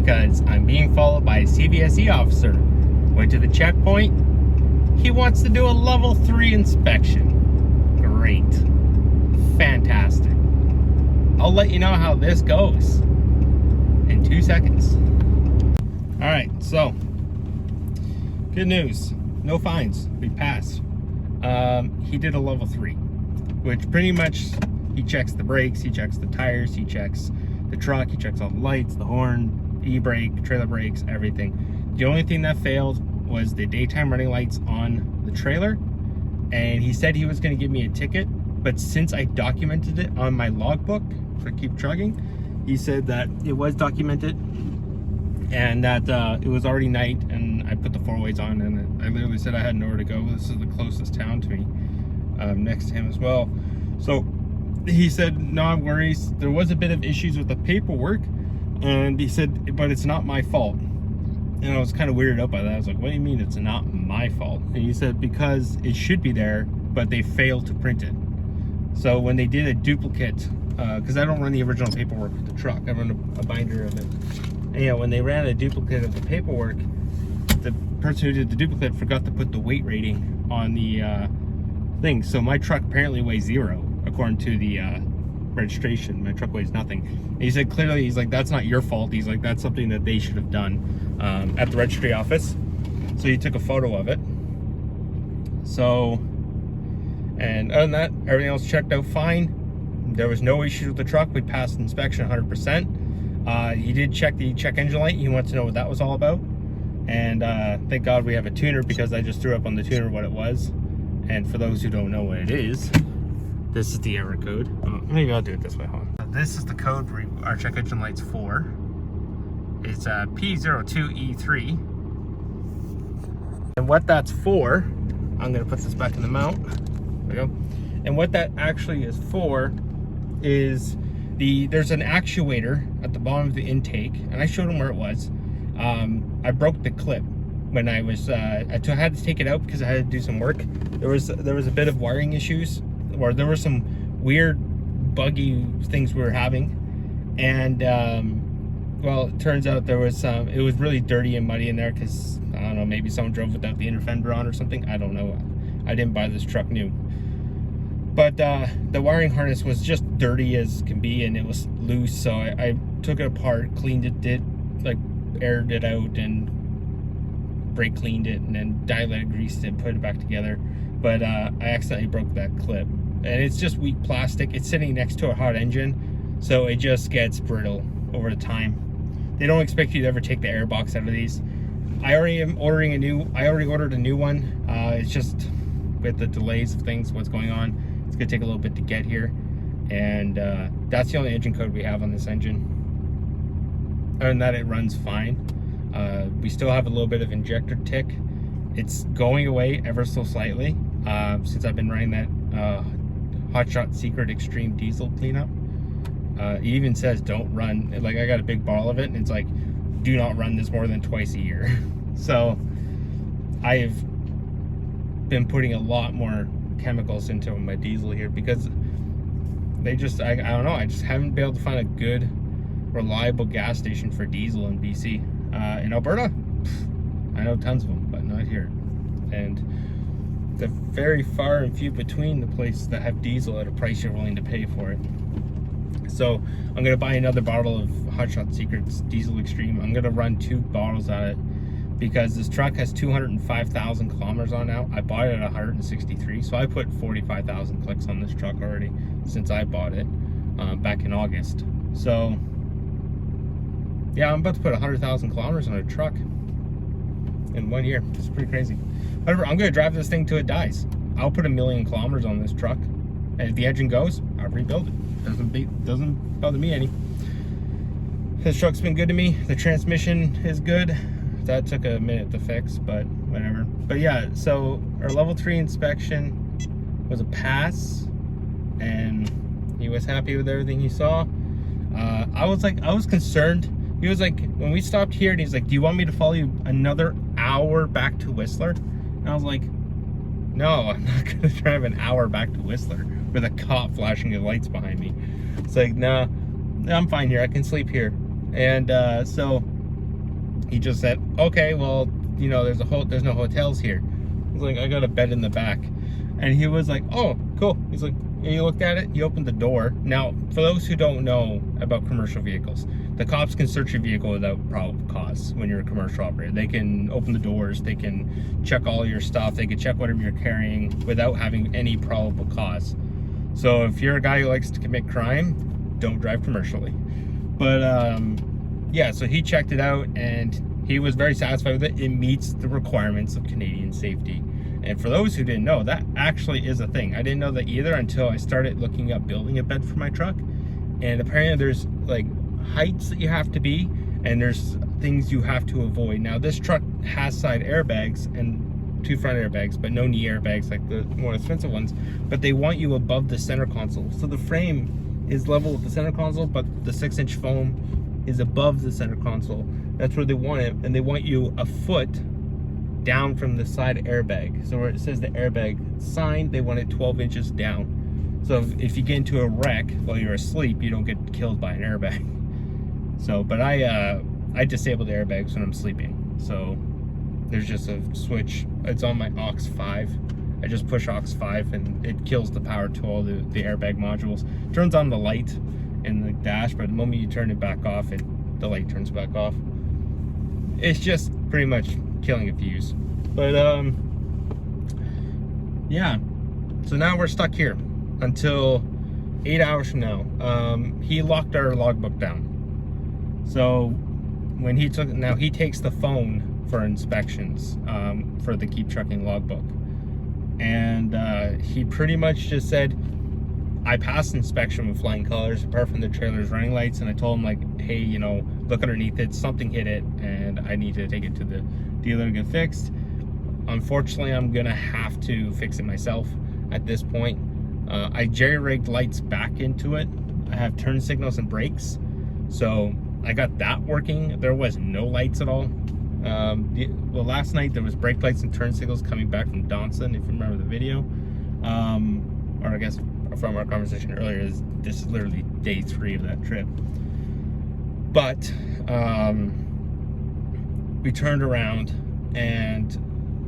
because I'm being followed by a CVSE officer. Went to the checkpoint. He wants to do a level 3 inspection. Great. Fantastic. I'll let you know how this goes in 2 seconds. Alright, so good news. No fines. We passed. He did a level 3, which pretty much he checks the brakes, he checks the tires, he checks the truck, he checks all the lights, the horn, e-brake, trailer brakes, everything. The only thing that failed was the daytime running lights on the trailer, and he said he was going to give me a ticket, but since I documented it on my logbook for Keep Trucking, he said that it was documented and that it was already night, and I put the 4-ways on, and I literally said I had nowhere to go. This is the closest town to me, next to him as well. So he said, no worries. There was a bit of issues with the paperwork, and he said, but it's not my fault. And I was kind of weirded out by that. I was like, what do you mean it's not my fault? And he said, because it should be there, but they failed to print it. So when they did a duplicate, because I don't run the original paperwork with the truck, I run a binder of it. And yeah, when they ran a duplicate of the paperwork, the person who did the duplicate forgot to put the weight rating on the thing. So my truck apparently weighs 0, according to the registration. My truck weighs nothing. And he said clearly, he's like, that's not your fault. He's like, that's something that they should have done at the registry office. So he took a photo of it. So, and other than that, everything else checked out fine. There was no issues with the truck. We passed inspection 100%. He did check the check engine light. He wants to know what that was all about. And thank God we have a tuner, because I just threw up on the tuner what it was. And for those who don't know what it is, this is the error code. Maybe I'll do it this way. Hold on. This is the code for our check engine light's for. It's P02E3. And what that's for, I'm going to put this back in the mount. There we go. And what that actually is for is there's an actuator at the bottom of the intake, and I showed him where it was. I broke the clip when I was I had to take it out because I had to do some work. There was a bit of wiring issues, or there were some weird buggy things we were having, and well, it turns out there was it was really dirty and muddy in there, because I don't know, maybe someone drove without the inner fender on or something. I don't know. I didn't buy this truck new. But the wiring harness was just dirty as can be, and it was loose, so I took it apart, cleaned it, aired it out, and brake cleaned it, and then dilated, greased it, put it back together. But I accidentally broke that clip, and it's just weak plastic. It's sitting next to a hot engine, so it just gets brittle over the time. They don't expect you to ever take the air box out of these. I already ordered a new one. It's just with the delays of things, what's going on, it's gonna take a little bit to get here, and that's the only engine code we have on this engine. Other than that, it runs fine. We still have a little bit of injector tick. It's going away ever so slightly since I've been running that HotShot Secret Extreme Diesel cleanup. It even says don't run, like I got a big bottle of it, and it's like, do not run this more than twice a year. So I've been putting a lot more chemicals into my diesel here, because they just, I don't know, I just haven't been able to find a good reliable gas station for diesel in BC. In Alberta, I know tons of them, but not here. And they're very far and few between the places that have diesel at a price you're willing to pay for it. So I'm going to buy another bottle of HotShot Secrets Diesel Extreme. I'm going to run 2 bottles at it, because this truck has 205,000 kilometers on now. I bought it at 163, so I put 45,000 clicks on this truck already since I bought it back in August. So yeah, I'm about to put 100,000 kilometers on a truck in 1 year. It's pretty crazy. However, I'm going to drive this thing till it dies. I'll put 1 million kilometers on this truck, and if the engine goes, I'll rebuild it. Doesn't bother me any. This truck's been good to me. The transmission is good. That took a minute to fix, but whatever. But yeah, so our level 3 inspection was a pass, and he was happy with everything he saw. I was concerned. He was like, when we stopped here, and he's like, do you want me to follow you another hour back to Whistler? And I was like, no, I'm not gonna drive an hour back to Whistler with a cop flashing his lights behind me. It's like, nah, I'm fine here. I can sleep here. And so he just said, okay, well, you know, there's no hotels here. I was like, I got a bed in the back. And he was like, oh, cool. He's like, and he looked at it, he opened the door. Now, for those who don't know about commercial vehicles, the cops can search your vehicle without probable cause when you're a commercial operator. They can open the doors, they can check all your stuff, they can check whatever you're carrying without having any probable cause. So if you're a guy who likes to commit crime, don't drive commercially. But yeah, so he checked it out and he was very satisfied with it. It meets the requirements of Canadian safety. And for those who didn't know, that actually is a thing. I didn't know that either until I started looking up building a bed for my truck. And apparently there's like heights that you have to be, and there's things you have to avoid. Now this truck has side airbags and 2 front airbags, but no knee airbags like the more expensive ones. But they want you above the center console. So the frame is level with the center console, but the 6-inch foam is above the center console. That's where they want it, and they want you a foot down from the side airbag. So where it says the airbag sign, they want it 12 inches down. So if you get into a wreck while you're asleep, you don't get killed by an airbag. So, but I disable the airbags when I'm sleeping. So there's just a switch. It's on my aux 5. I just push aux 5 and it kills the power to all the airbag modules. Turns on the light in the dash, but the moment you turn it back off, the light turns back off. It's just pretty much killing a fuse. But yeah, so now we're stuck here until 8 hours from now. He locked our logbook down. So when he takes the phone for inspections for the Keep Trucking logbook, and he pretty much just said, I passed inspection with flying colors apart from the trailer's running lights. And I told him, like, hey, you know, look underneath it, something hit it and I need to take it to the dealer to get fixed. Unfortunately, I'm gonna have to fix it myself at this point. I jerry-rigged lights back into it. I have turn signals and brakes, so I got that working. There was no lights at all. Well, last night there was brake lights and turn signals coming back from Donson, if you remember the video, or I guess from our conversation earlier. This is literally day 3 of that trip. But we turned around and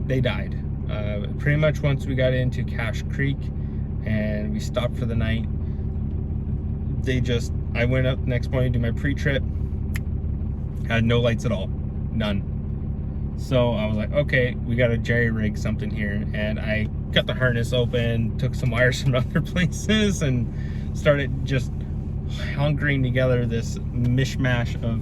they died. Pretty much once we got into Cache Creek and we stopped for the night, I went up the next morning to do my pre-trip, had no lights at all, none. So I was like, okay, we got to jerry-rig something here. And I cut the harness open, took some wires from other places, and started just hunkering together this mishmash of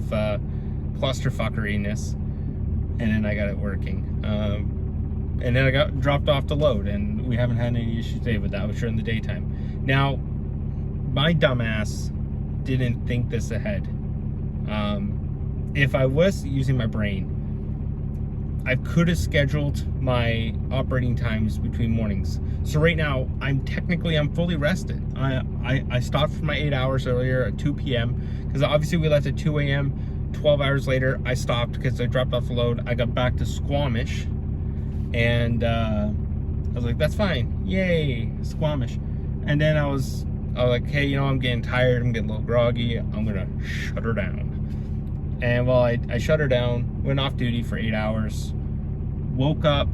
clusterfuckeriness. And then I got it working. And then I got dropped off to load, and we haven't had any issues today with that, which are in the daytime. Now, my dumbass didn't think this ahead. If I was using my brain, I could have scheduled my operating times between mornings. So right now, I'm fully rested. I stopped for my 8 hours earlier at 2 p.m. because obviously we left at 2 a.m. 12 hours later, I stopped because I dropped off the load. I got back to Squamish, and I was like, that's fine. Yay, Squamish. And then I was like, hey, you know, I'm getting tired. I'm getting a little groggy. I'm going to shut her down. And well, I shut her down, went off duty for 8 hours, woke up,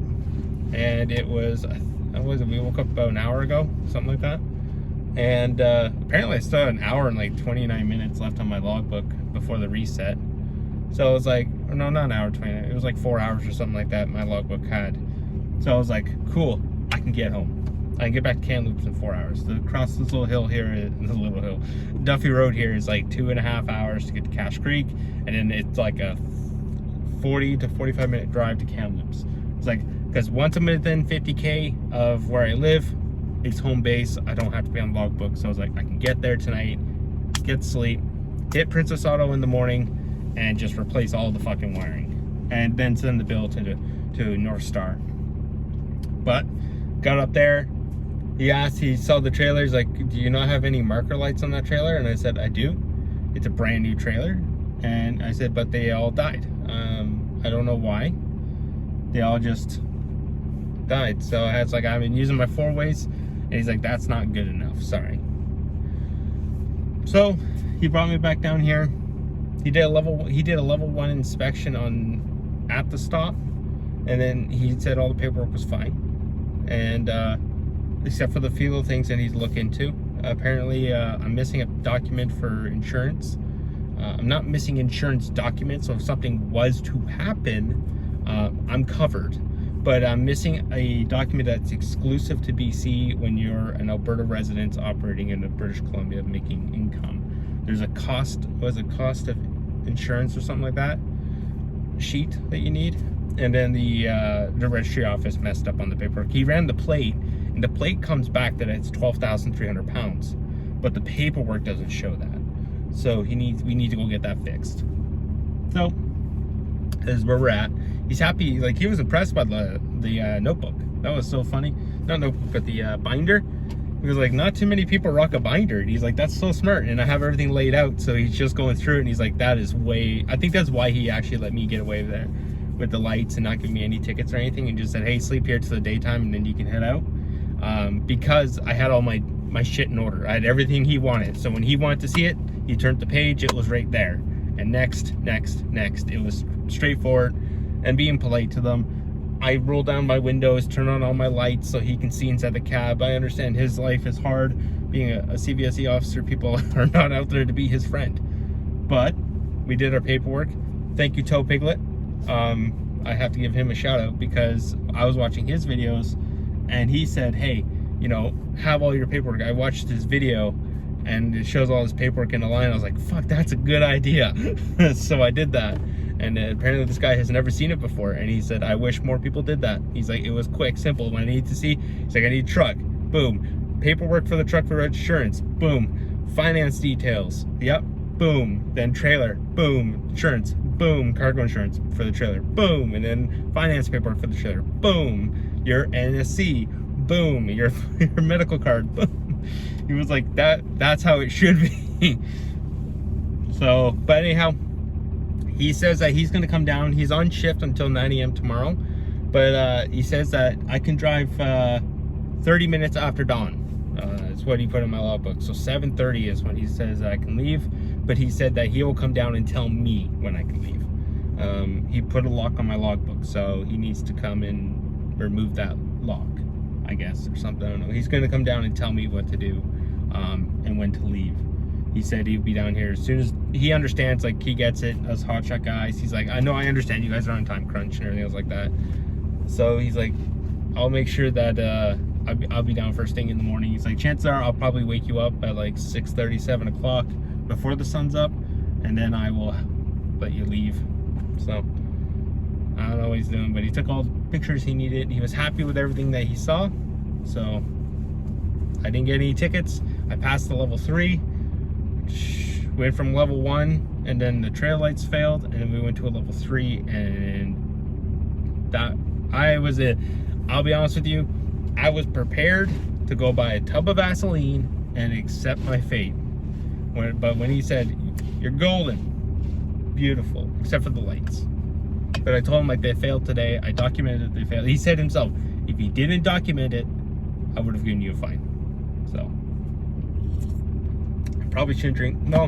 and it was, we woke up about an hour ago, something like that. And apparently I still had an hour and like 29 minutes left on my logbook before the reset. So it was like, no, not an hour, 29, it was like 4 hours or something like that my logbook had. So I was like, cool, I can get home. I can get back to Kamloops in 4 hours. To cross this little hill here, Duffy Road here is like 2.5 hours to get to Cache Creek, and then it's like a 40 to 45 minute drive to Kamloops. It's like, because once I'm within 50K of where I live, it's home base. I don't have to be on the logbook. So I was like, I can get there tonight, get sleep, hit Princess Auto in the morning, and just replace all the fucking wiring, and then send the bill to North Star. But got up there. He saw the trailer. He's like, do you not have any marker lights on that trailer? And I said, I do. It's a brand new trailer. And I said, but they all died. I don't know why. They all just died. So I was like, I've been using my 4-ways. And he's like, that's not good enough. Sorry. So he brought me back down here. He did a level 1 inspection at the stop, and then he said all the paperwork was fine, and except for the few little things that he's look into. Apparently, I'm missing a document for insurance. I'm not missing insurance documents, so if something was to happen, I'm covered. But I'm missing a document that's exclusive to BC when you're an Alberta resident operating in British Columbia making income. There's a cost of insurance or something like that sheet that you need, and then the registry office messed up on the paperwork. He ran the plate, and the plate comes back that it's 12,300 pounds, but the paperwork doesn't show that. So we need to go get that fixed. So this is where we're at. He's happy, like he was impressed by the notebook. That was so funny. Not notebook, but the binder. He was like, not too many people rock a binder. And he's like, that's so smart. And I have everything laid out, so he's just going through it, and he's like, that is way, I think that's why he actually let me get away there with the lights and not give me any tickets or anything, and just said, hey, sleep here till the daytime and then you can head out. Because I had all my shit in order. I had everything he wanted. So when he wanted to see it, he turned the page, it was right there. And next. It was straightforward, and being polite to them. I roll down my windows, turn on all my lights so he can see inside the cab. I understand his life is hard. Being a CVSE officer, people are not out there to be his friend. But we did our paperwork. Thank you, Toe Piglet. I have to give him a shout out because I was watching his videos and he said, hey, you know, have all your paperwork. I watched his video and it shows all his paperwork in a line. I was like, fuck, that's a good idea. So I did that. And apparently this guy has never seen it before. And he said, I wish more people did that. He's like, it was quick, simple. When I need to see, he's like, I need a truck. Boom. Paperwork for the truck for insurance. Boom. Finance details. Yep. Boom. Then trailer. Boom. Insurance. Boom. Cargo insurance for the trailer. Boom. And then finance paperwork for the trailer. Boom. Your NSC. Boom. Your medical card. Boom. He was like, that's how it should be. So, but anyhow, he says that he's going to come down. He's on shift until 9 a.m. tomorrow. But he says that I can drive 30 minutes after dawn. That's what he put in my logbook. So 7:30 is when he says I can leave. But he said that he will come down and tell me when I can leave. He put a lock on my logbook. So he needs to come and remove that lock, I guess, or something. I don't know. He's going to come down and tell me what to do and when to leave. He said he'd be down here as soon as he understands, like he gets it, us hotshot guys. He's like, I know, I understand you guys are on time crunch and everything else like that. So he's like, I'll make sure that I'll be down first thing in the morning. He's like, chances are I'll probably wake you up at like 6:30, 7 o'clock before the sun's up, and then I will let you leave. So I don't know what he's doing, but he took all the pictures he needed. He was happy with everything that he saw. So I didn't get any tickets. I passed the level 3. Went from level 1, and then the trail lights failed, and then we went to a level 3, and that I'll be honest with you, I was prepared to go buy a tub of Vaseline and accept my fate. But when he said, you're golden, beautiful, except for the lights. But I told him, like, they failed today. I documented that they failed. He said himself, if he didn't document it, I would have given you a fine. So probably shouldn't drink. No,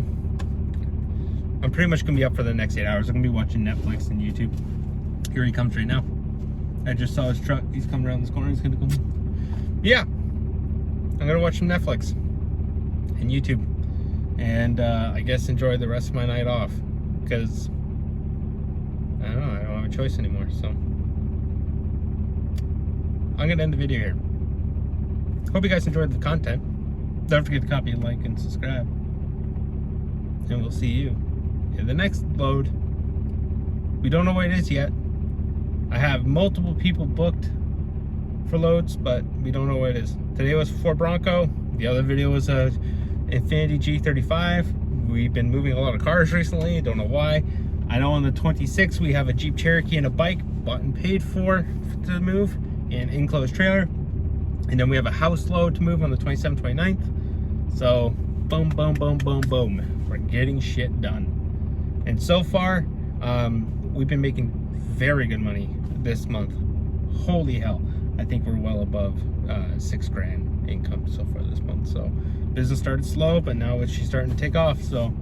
I'm pretty much gonna be up for the next 8 hours. I'm gonna be watching Netflix and YouTube. Here he comes right now. I just saw his truck. He's coming around this corner. He's gonna come. Yeah, I'm gonna watch some Netflix and YouTube, and I guess enjoy the rest of my night off because I don't know. I don't have a choice anymore. So I'm gonna end the video here. Hope you guys enjoyed the content. Don't forget to copy, like, and subscribe. And we'll see you in the next load. We don't know what it is yet. I have multiple people booked for loads, but we don't know what it is. Today was Ford Bronco. The other video was a Infiniti G35. We've been moving a lot of cars recently. Don't know why. I know on the 26th we have a Jeep Cherokee and a bike bought and paid for to move in enclosed trailer. And then we have a house load to move on the 27th, 29th. So, boom, boom, boom, boom, boom. We're getting shit done. And so far, we've been making very good money this month. Holy hell. I think we're well above $6,000 income so far this month. So, business started slow, but now it's starting to take off. So,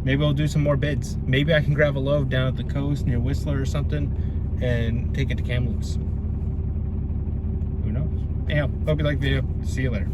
Maybe we'll do some more bids. Maybe I can grab a load down at the coast near Whistler or something and take it to Kamloops. Who knows? Anyhow, hope you like the video. See you later.